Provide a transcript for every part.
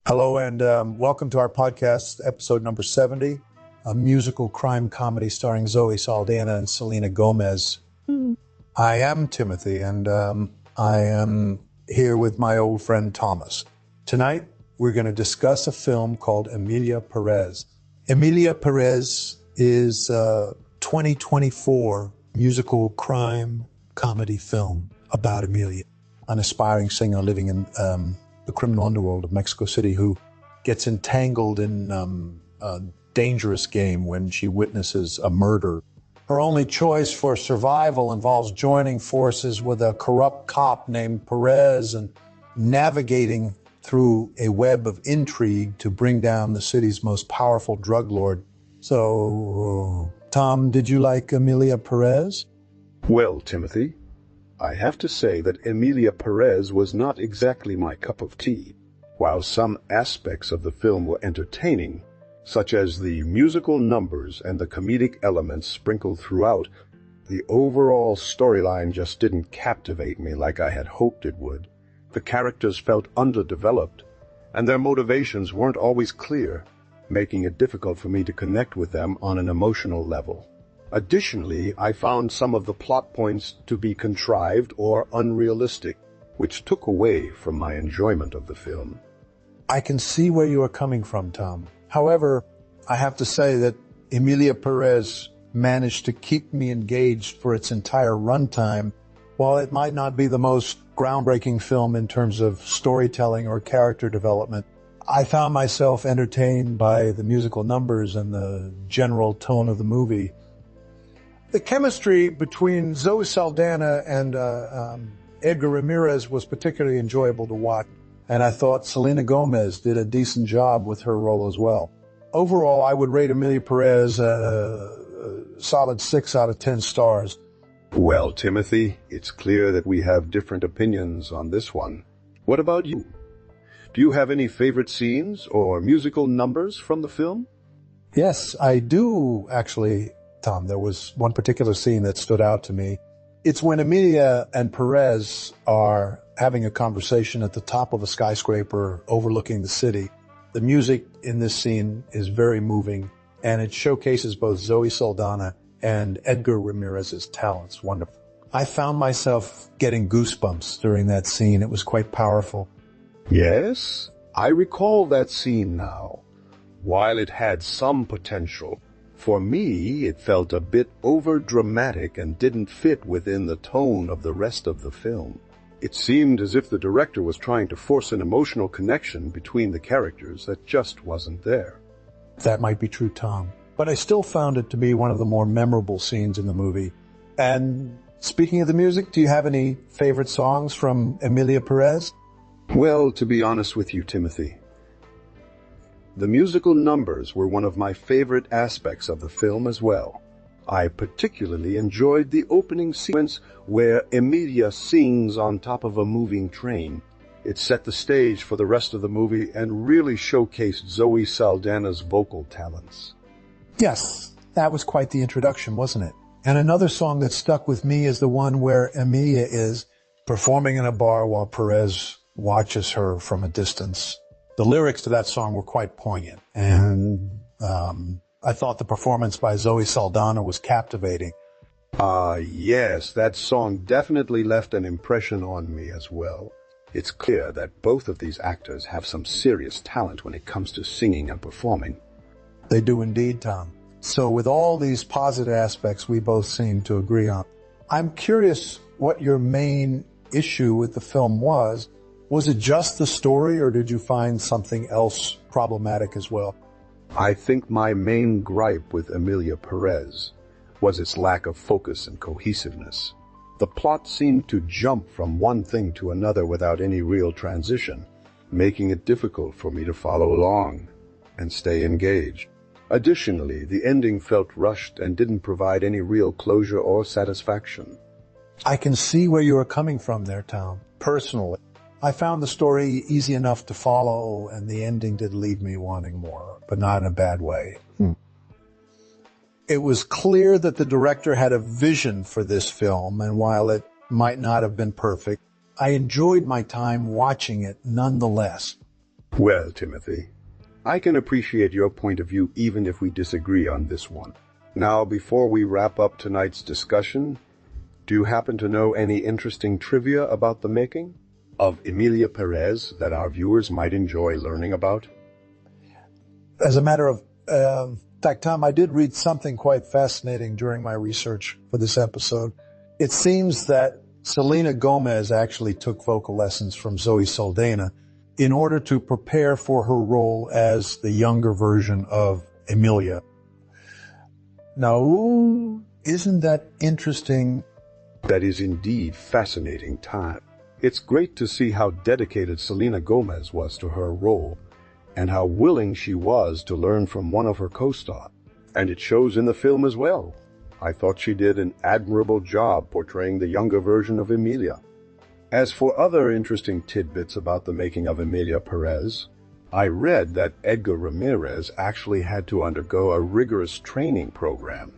Hello and welcome to our podcast, episode number 70, a musical crime comedy starring Zoe Saldana and Selena Gomez. I am Timothy, and I am here with my old friend Thomas. Tonight, we're going to discuss a film called Emilia Pérez. Emilia Pérez is a 2024 musical crime comedy film about Emilia, an aspiring singer living in the criminal underworld of Mexico City who gets entangled in a dangerous game when she witnesses a murder. Her only choice for survival involves joining forces with a corrupt cop named Perez and navigating through a web of intrigue to bring down the city's most powerful drug lord. So, Tom, did you like Emilia Pérez? Well, Timothy, I have to say that Emilia Pérez was not exactly my cup of tea. While some aspects of the film were entertaining, such as the musical numbers and the comedic elements sprinkled throughout, the overall storyline just didn't captivate me like I had hoped it would. The characters felt underdeveloped, and their motivations weren't always clear, making it difficult for me to connect with them on an emotional level. Additionally, I found some of the plot points to be contrived or unrealistic, which took away from my enjoyment of the film. I can see where you are coming from, Tom. However, I have to say that Emilia Pérez managed to keep me engaged for its entire runtime. While it might not be the most groundbreaking film in terms of storytelling or character development, I found myself entertained by the musical numbers and the general tone of the movie. The chemistry between Zoe Saldana and Édgar Ramirez was particularly enjoyable to watch, and I thought Selena Gomez did a decent job with her role as well. Overall, I would rate Emilia Pérez a solid 6 out of 10 stars. Well, Timothy, it's clear that we have different opinions on this one. What about you? Do you have any favorite scenes or musical numbers from the film? Yes, I do, actually, Tom. There was one particular scene that stood out to me. It's when Emilia and Perez are having a conversation at the top of a skyscraper overlooking the city. The music in this scene is very moving, and it showcases both Zoe Saldana and Édgar Ramirez's talents. Wonderful. I found myself getting goosebumps during that scene. It was quite powerful. Yes, I recall that scene now. While it had some potential, for me, it felt a bit over-dramatic and didn't fit within the tone of the rest of the film. It seemed as if the director was trying to force an emotional connection between the characters that just wasn't there. That might be true, Tom, but I still found it to be one of the more memorable scenes in the movie. And speaking of the music, do you have any favorite songs from Emilia Pérez? Well, to be honest with you, Timothy, the musical numbers were one of my favorite aspects of the film as well. I particularly enjoyed the opening sequence where Emilia sings on top of a moving train. It set the stage for the rest of the movie and really showcased Zoe Saldana's vocal talents. Yes, that was quite the introduction, wasn't it? And another song that stuck with me is the one where Emilia is performing in a bar while Perez watches her from a distance. The lyrics to that song were quite poignant, and I thought the performance by Zoe Saldana was captivating. Yes, that song definitely left an impression on me as well. It's clear that both of these actors have some serious talent when it comes to singing and performing. They do indeed, Tom. So with all these positive aspects we both seem to agree on, I'm curious what your main issue with the film was. Was it just the story, or did you find something else problematic as well? I think my main gripe with Emilia Pérez was its lack of focus and cohesiveness. The plot seemed to jump from one thing to another without any real transition, making it difficult for me to follow along and stay engaged. Additionally, the ending felt rushed and didn't provide any real closure or satisfaction. I can see where you are coming from there, Tom. Personally, I found the story easy enough to follow, and the ending did leave me wanting more, but not in a bad way. It was clear that the director had a vision for this film, and while it might not have been perfect, I enjoyed my time watching it nonetheless. Well, Timothy, I can appreciate your point of view even if we disagree on this one. Now, before we wrap up tonight's discussion, do you happen to know any interesting trivia about the making of Emilia Pérez that our viewers might enjoy learning about? As a matter of fact, Tom, I did read something quite fascinating during my research for this episode. It seems that Selena Gomez actually took vocal lessons from Zoe Saldana in order to prepare for her role as the younger version of Emilia. Now, isn't that interesting? That is indeed fascinating time. It's great to see how dedicated Selena Gomez was to her role and how willing she was to learn from one of her co-stars. And it shows in the film as well. I thought she did an admirable job portraying the younger version of Emilia. As for other interesting tidbits about the making of Emilia Pérez, I read that Édgar Ramirez actually had to undergo a rigorous training program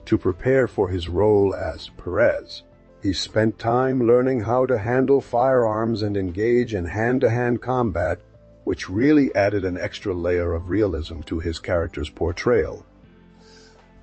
to prepare for his role as Pérez. He spent time learning how to handle firearms and engage in hand-to-hand combat, which really added an extra layer of realism to his character's portrayal.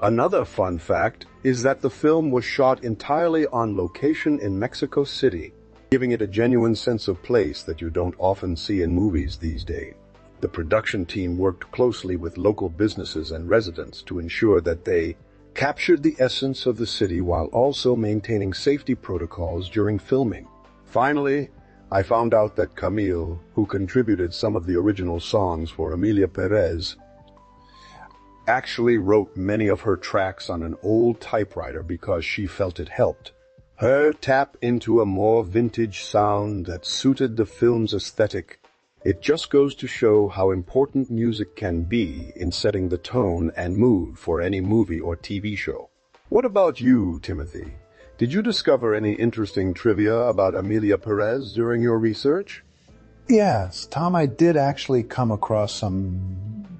Another fun fact is that the film was shot entirely on location in Mexico City, giving it a genuine sense of place that you don't often see in movies these days. The production team worked closely with local businesses and residents to ensure that they captured the essence of the city while also maintaining safety protocols during filming. Finally, I found out that Camille, who contributed some of the original songs for Emilia Pérez, actually wrote many of her tracks on an old typewriter because she felt it helped her tap into a more vintage sound that suited the film's aesthetic. It just goes to show how important music can be in setting the tone and mood for any movie or TV show. What about you, Timothy? Did you discover any interesting trivia about Emilia Pérez during your research? Yes, Tom, I did actually come across some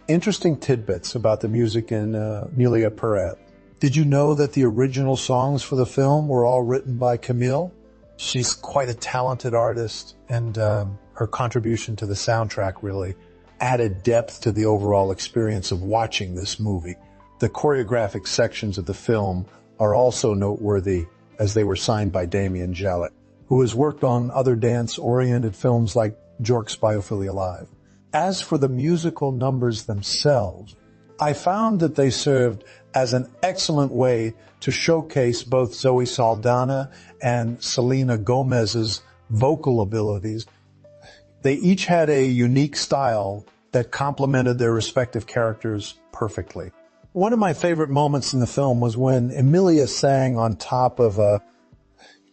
interesting tidbits about the music in Emilia Pérez. Did you know that the original songs for the film were all written by Camille? She's quite a talented artist, and her contribution to the soundtrack really added depth to the overall experience of watching this movie. The choreographic sections of the film are also noteworthy, as they were signed by Damien Jalet, who has worked on other dance-oriented films like Bjork's Biophilia Live. As for the musical numbers themselves, I found that they served as an excellent way to showcase both Zoe Saldana and Selena Gomez's vocal abilities. They each had a unique style that complemented their respective characters perfectly. One of my favorite moments in the film was when Emilia sang on top of a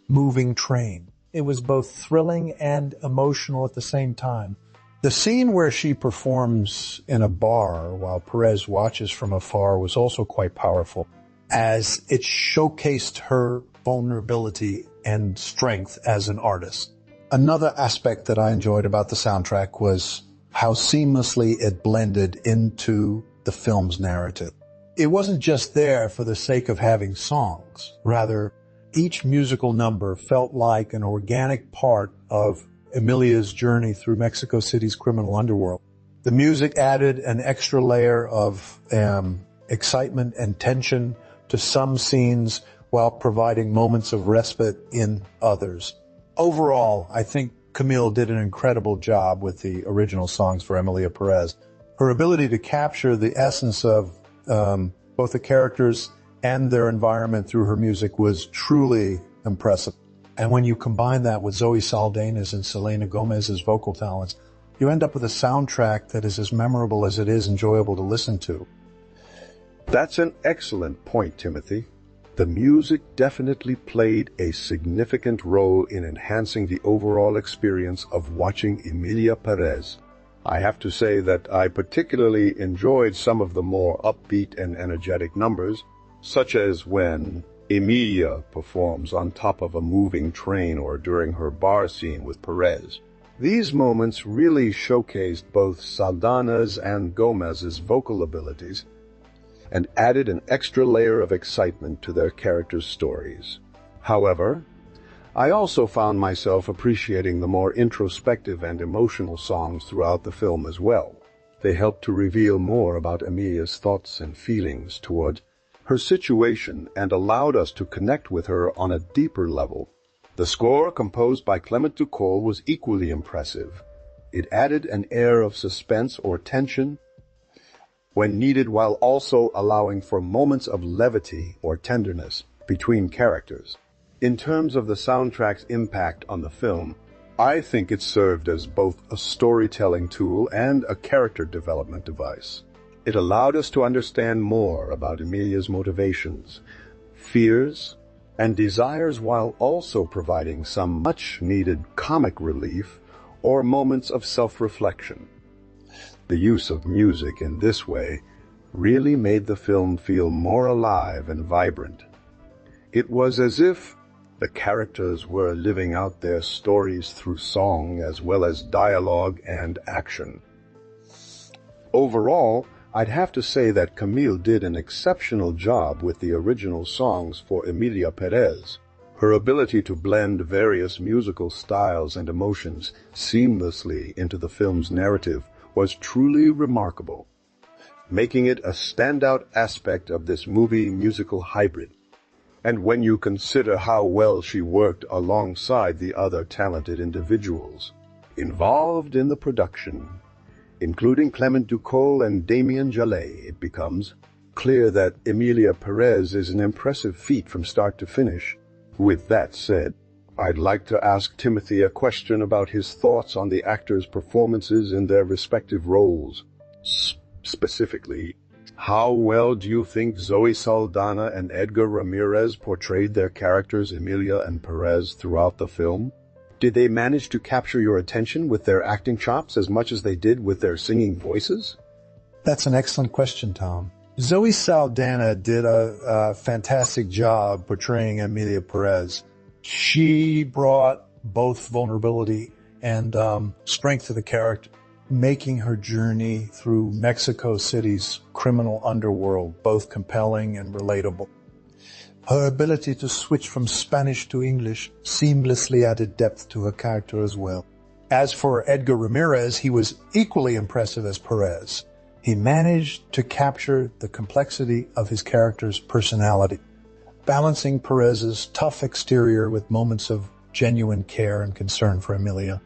moving train. It was both thrilling and emotional at the same time. The scene where she performs in a bar while Pérez watches from afar was also quite powerful, as it showcased her vulnerability and strength as an artist. Another aspect that I enjoyed about the soundtrack was how seamlessly it blended into the film's narrative. It wasn't just there for the sake of having songs. Rather, each musical number felt like an organic part of Emilia's journey through Mexico City's criminal underworld. The music added an extra layer of excitement and tension to some scenes while providing moments of respite in others. Overall, I think Camille did an incredible job with the original songs for Emilia Pérez. Her ability to capture the essence of both the characters and their environment through her music was truly impressive. And when you combine that with Zoe Saldana's and Selena Gomez's vocal talents, you end up with a soundtrack that is as memorable as it is enjoyable to listen to. That's an excellent point, Timothy. The music definitely played a significant role in enhancing the overall experience of watching Emilia Pérez. I have to say that I particularly enjoyed some of the more upbeat and energetic numbers, such as when Emilia performs on top of a moving train or during her bar scene with Pérez. These moments really showcased both Saldana's and Gomez's vocal abilities and added an extra layer of excitement to their characters' stories. However, I also found myself appreciating the more introspective and emotional songs throughout the film as well. They helped to reveal more about Emilia's thoughts and feelings toward her situation and allowed us to connect with her on a deeper level. The score, composed by Clément Ducol, was equally impressive. It added an air of suspense or tension when needed, while also allowing for moments of levity or tenderness between characters. In terms of the soundtrack's impact on the film, I think it served as both a storytelling tool and a character development device. It allowed us to understand more about Emilia's motivations, fears, and desires, while also providing some much-needed comic relief or moments of self-reflection. The use of music in this way really made the film feel more alive and vibrant. It was as if the characters were living out their stories through song as well as dialogue and action. Overall, I'd have to say that Camille did an exceptional job with the original songs for Emilia Pérez. Her ability to blend various musical styles and emotions seamlessly into the film's narrative was truly remarkable, making it a standout aspect of this movie musical hybrid. And when you consider how well she worked alongside the other talented individuals involved in the production, including Clément Ducol and Damien Jalet, it becomes clear that Emilia Pérez is an impressive feat from start to finish. With that said, I'd like to ask Timothy a question about his thoughts on the actors' performances in their respective roles. Specifically, how well do you think Zoe Saldana and Édgar Ramirez portrayed their characters Emilia and Pérez throughout the film? Did they manage to capture your attention with their acting chops as much as they did with their singing voices? That's an excellent question, Tom. Zoe Saldana did a fantastic job portraying Emilia Pérez. She brought both vulnerability and strength to the character, making her journey through Mexico City's criminal underworld both compelling and relatable. Her ability to switch from Spanish to English seamlessly added depth to her character as well. As for Édgar Ramirez, he was equally impressive as Pérez. He managed to capture the complexity of his character's personality, balancing Pérez's tough exterior with moments of genuine care and concern for Emilia.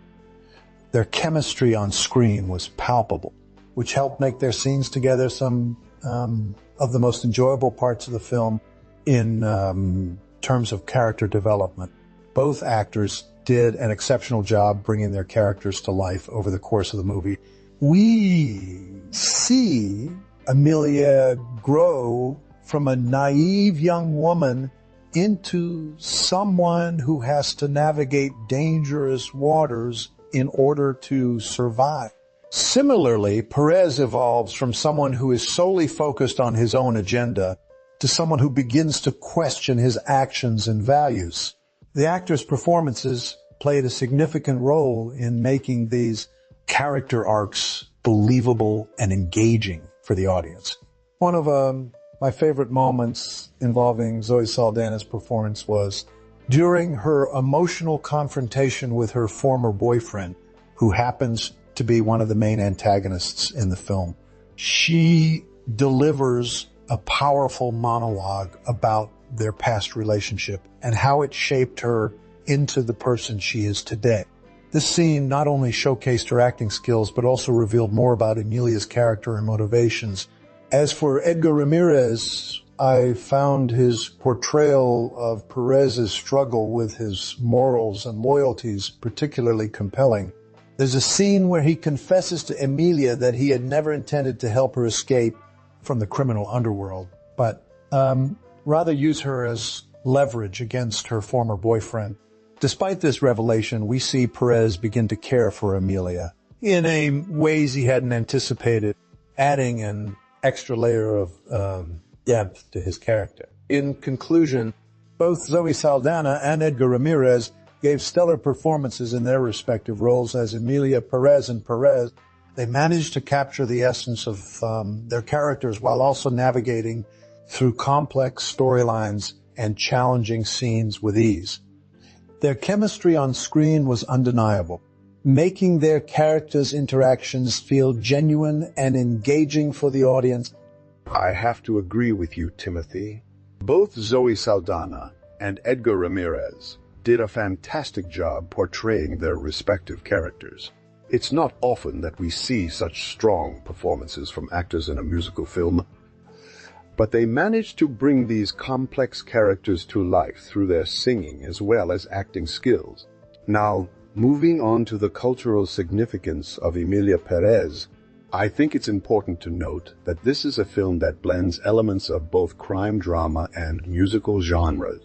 Their chemistry on screen was palpable, which helped make their scenes together some of the most enjoyable parts of the film in terms of character development. Both actors did an exceptional job bringing their characters to life over the course of the movie. We see Emilia grow from a naive young woman into someone who has to navigate dangerous waters in order to survive. Similarly, Pérez evolves from someone who is solely focused on his own agenda to someone who begins to question his actions and values. The actors' performances played a significant role in making these character arcs believable and engaging for the audience. One of my favorite moments involving Zoe Saldana's performance was during her emotional confrontation with her former boyfriend, who happens to be one of the main antagonists in the film. She delivers a powerful monologue about their past relationship and how it shaped her into the person she is today. This scene not only showcased her acting skills, but also revealed more about Emilia's character and motivations. As for Édgar Ramirez, I found his portrayal of Pérez's struggle with his morals and loyalties particularly compelling. There's a scene where he confesses to Emilia that he had never intended to help her escape from the criminal underworld, but rather use her as leverage against her former boyfriend. Despite this revelation, we see Pérez begin to care for Emilia in ways he hadn't anticipated, adding an extra layer of depth to his character. In conclusion, both Zoe Saldana and Édgar Ramirez gave stellar performances in their respective roles as Emilia Pérez and Pérez. They managed to capture the essence of their characters while also navigating through complex storylines and challenging scenes with ease. Their chemistry on screen was undeniable, making their characters' interactions feel genuine and engaging for the audience. I have to agree with you, Timothy. Both Zoe Saldana and Édgar Ramirez did a fantastic job portraying their respective characters. It's not often that we see such strong performances from actors in a musical film, but they managed to bring these complex characters to life through their singing as well as acting skills. Now, moving on to the cultural significance of Emilia Pérez, I think it's important to note that this is a film that blends elements of both crime drama and musical genres.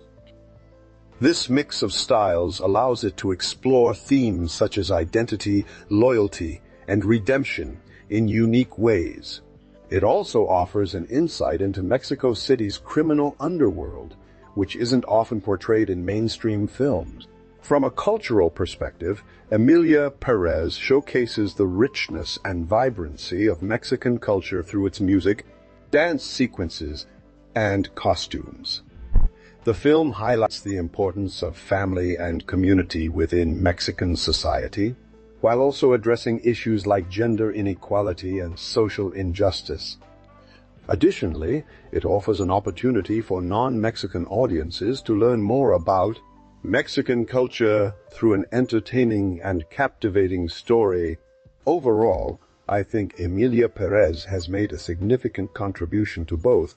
This mix of styles allows it to explore themes such as identity, loyalty, and redemption in unique ways. It also offers an insight into Mexico City's criminal underworld, which isn't often portrayed in mainstream films. From a cultural perspective, Emilia Pérez showcases the richness and vibrancy of Mexican culture through its music, dance sequences, and costumes. The film highlights the importance of family and community within Mexican society, while also addressing issues like gender inequality and social injustice. Additionally, it offers an opportunity for non-Mexican audiences to learn more about Mexican culture through an entertaining and captivating story. Overall, I think Emilia Pérez has made a significant contribution to both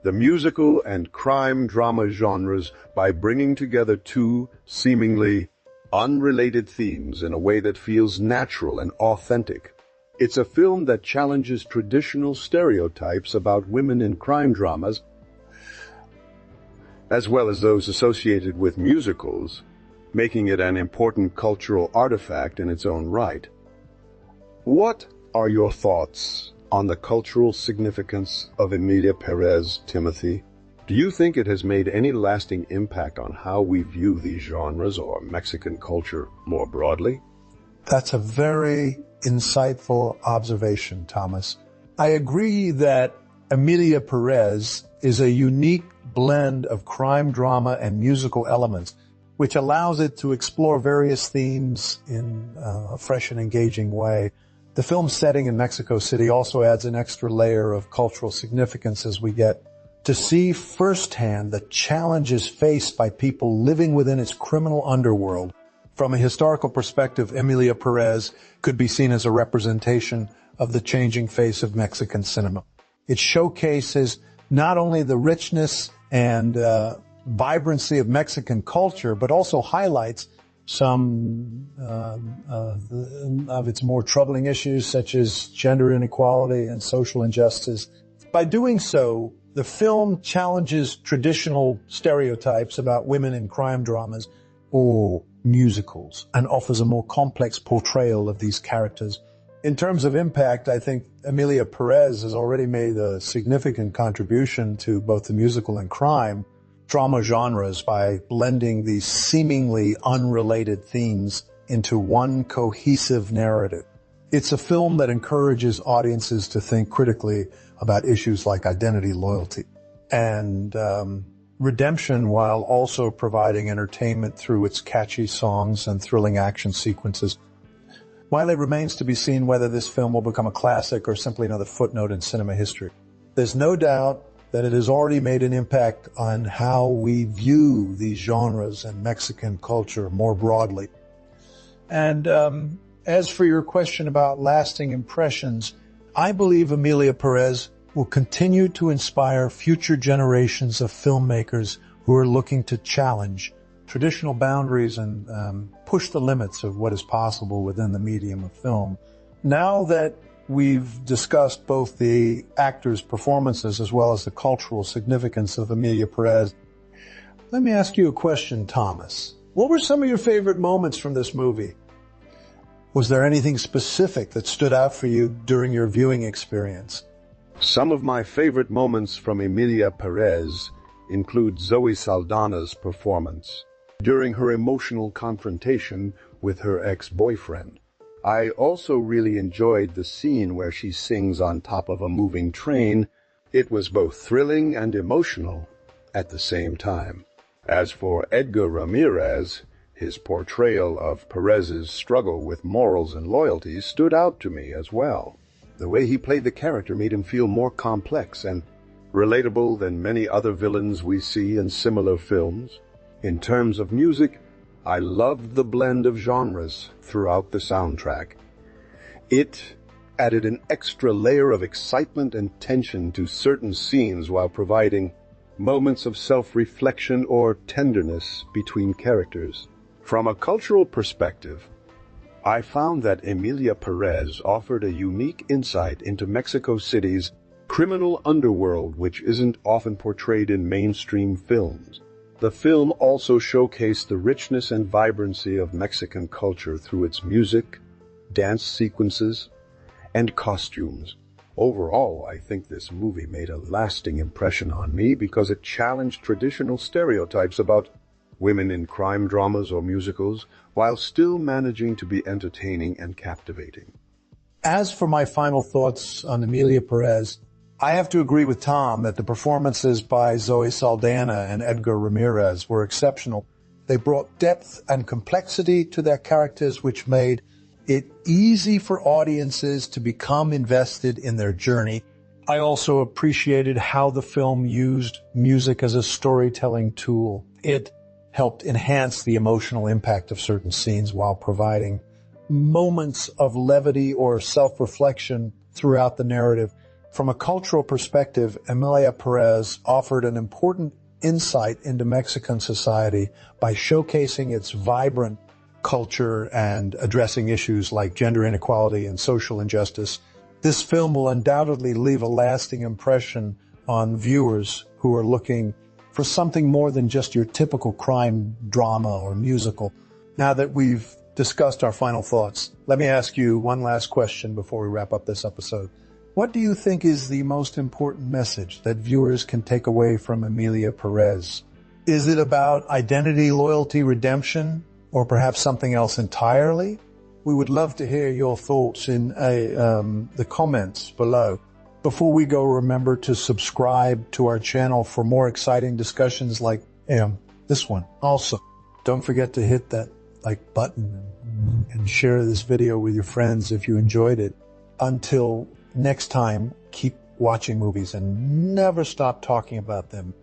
the musical and crime drama genres by bringing together two seemingly unrelated themes in a way that feels natural and authentic. It's a film that challenges traditional stereotypes about women in crime dramas, as well as those associated with musicals, making it an important cultural artifact in its own right. What are your thoughts on the cultural significance of Emilia Pérez, Timothy? Do you think it has made any lasting impact on how we view these genres or Mexican culture more broadly? That's a very insightful observation, Thomas. I agree that Emilia Pérez is a unique blend of crime drama and musical elements, which allows it to explore various themes in a fresh and engaging way. The film's setting in Mexico City also adds an extra layer of cultural significance as we get to see firsthand the challenges faced by people living within its criminal underworld. From a historical perspective, Emilia Pérez could be seen as a representation of the changing face of Mexican cinema. It showcases not only the richness and vibrancy of Mexican culture, but also highlights some of its more troubling issues, such as gender inequality and social injustice. By doing so, the film challenges traditional stereotypes about women in crime dramas or musicals and offers a more complex portrayal of these characters. In terms of impact, I think Emilia Pérez has already made a significant contribution to both the musical and crime drama genres by blending these seemingly unrelated themes into one cohesive narrative. It's a film that encourages audiences to think critically about issues like identity, loyalty, and redemption, while also providing entertainment through its catchy songs and thrilling action sequences. While it remains to be seen whether this film will become a classic or simply another footnote in cinema history, there's no doubt that it has already made an impact on how we view these genres and Mexican culture more broadly. And as for your question about lasting impressions, I believe Emilia Pérez will continue to inspire future generations of filmmakers who are looking to challenge traditional boundaries and push the limits of what is possible within the medium of film. Now that we've discussed both the actors' performances as well as the cultural significance of Emilia Pérez, let me ask you a question, Thomas. What were some of your favorite moments from this movie? Was there anything specific that stood out for you during your viewing experience? Some of my favorite moments from Emilia Pérez include Zoe Saldana's performance during her emotional confrontation with her ex-boyfriend. I also really enjoyed the scene where she sings on top of a moving train. It was both thrilling and emotional at the same time. As for Édgar Ramirez, His portrayal of Perez's struggle with morals and loyalties stood out to me as well. The way he played the character made him feel more complex and relatable than many other villains we see in similar films. In terms of music, I loved the blend of genres throughout the soundtrack. It added an extra layer of excitement and tension to certain scenes while providing moments of self-reflection or tenderness between characters. From a cultural perspective, I found that Emilia Pérez offered a unique insight into Mexico City's criminal underworld, which isn't often portrayed in mainstream films. The film also showcased the richness and vibrancy of Mexican culture through its music, dance sequences, and costumes. Overall, I think this movie made a lasting impression on me because it challenged traditional stereotypes about women in crime dramas or musicals, while still managing to be entertaining and captivating. As for my final thoughts on Emilia Pérez, I have to agree with Tom that the performances by Zoe Saldana and Édgar Ramirez were exceptional. They brought depth and complexity to their characters, which made it easy for audiences to become invested in their journey. I also appreciated how the film used music as a storytelling tool. It helped enhance the emotional impact of certain scenes while providing moments of levity or self-reflection throughout the narrative. From a cultural perspective, Emilia Pérez offered an important insight into Mexican society by showcasing its vibrant culture and addressing issues like gender inequality and social injustice. This film will undoubtedly leave a lasting impression on viewers who are looking for something more than just your typical crime drama or musical. Now that we've discussed our final thoughts, let me ask you one last question before we wrap up this episode. What do you think is the most important message that viewers can take away from Emilia Pérez? Is it about identity, loyalty, redemption, or perhaps something else entirely? We would love to hear your thoughts in the comments below. Before we go, remember to subscribe to our channel for more exciting discussions like this one. Also, don't forget to hit that like button and share this video with your friends if you enjoyed it. Until next time, keep watching movies and never stop talking about them.